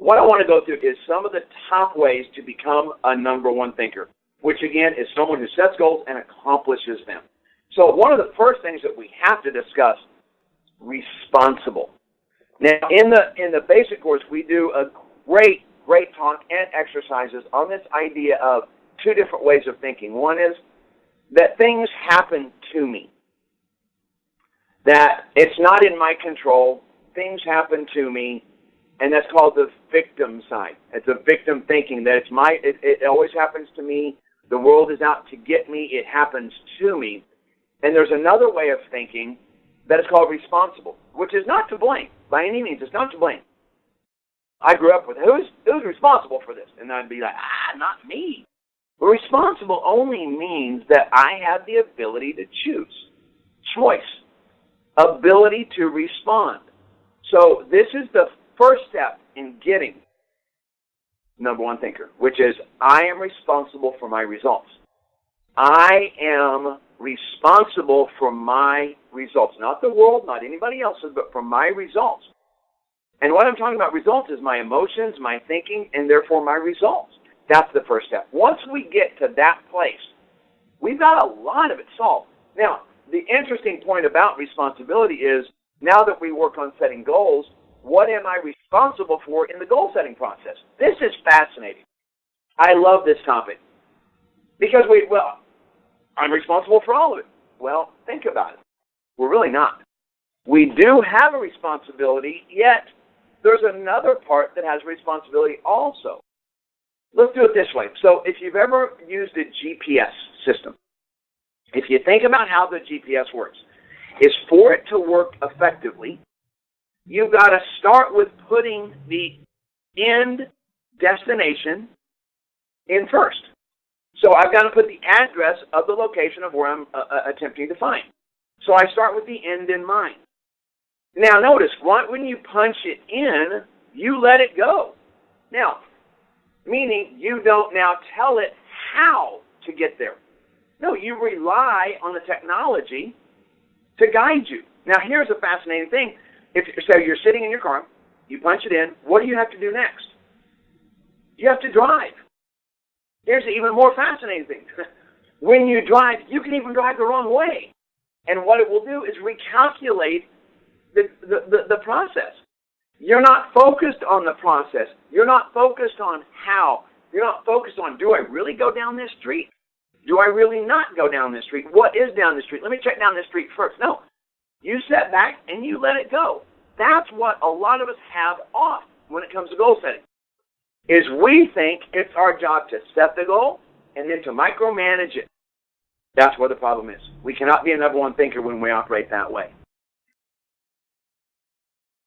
what I want to go through is some of the top ways to become a number one thinker, which again is someone who sets goals and accomplishes them. So one of the first things that we have to discuss, responsible. Now, in the basic course, we do a great talk and exercises on this idea of two different ways of thinking. One is that things happen to me, that it's not in my control, things happen to me, and that's called the victim side. It's a victim thinking, that it always happens to me, the world is out to get me, it happens to me. And there's another way of thinking that is called responsible, which is not to blame. By any means, it's not to blame. I grew up with, who's responsible for this? And I'd be like, not me. But responsible only means that I have the ability to choose. Choice. Ability to respond. So this is the first step in getting number one thinker, which is I am responsible for my results. I am responsible for my results. Not the world, not anybody else's, but for my results. And what I'm talking about results is my emotions, my thinking, and therefore my results. That's the first step. Once we get to that place, we've got a lot of it solved. Now, the interesting point about responsibility is now that we work on setting goals, what am I responsible for in the goal-setting process? This is fascinating. I love this topic because I'm responsible for all of it. Well, think about it. We're really not. We do have a responsibility, yet there's another part that has responsibility also. Let's do it this way. So if you've ever used a GPS system, if you think about how the GPS works, is for it to work effectively, you've got to start with putting the end destination in first. So I've got to put the address of the location of where I'm attempting to find. So I start with the end in mind. Now notice, when you punch it in, you let it go. Now, meaning you don't now tell it how to get there. No, you rely on the technology to guide you. Now here's a fascinating thing. So you're sitting in your car, you punch it in, what do you have to do next? You have to drive. Here's the even more fascinating thing. When you drive, you can even drive the wrong way. And what it will do is recalculate the process. You're not focused on the process. You're not focused on how. You're not focused on, do I really go down this street? Do I really not go down this street? What is down this street? Let me check down this street first. No. You sit back and you let it go. That's what a lot of us have off when it comes to goal setting, is we think it's our job to set the goal and then to micromanage it. That's where the problem is. We cannot be a number one thinker when we operate that way.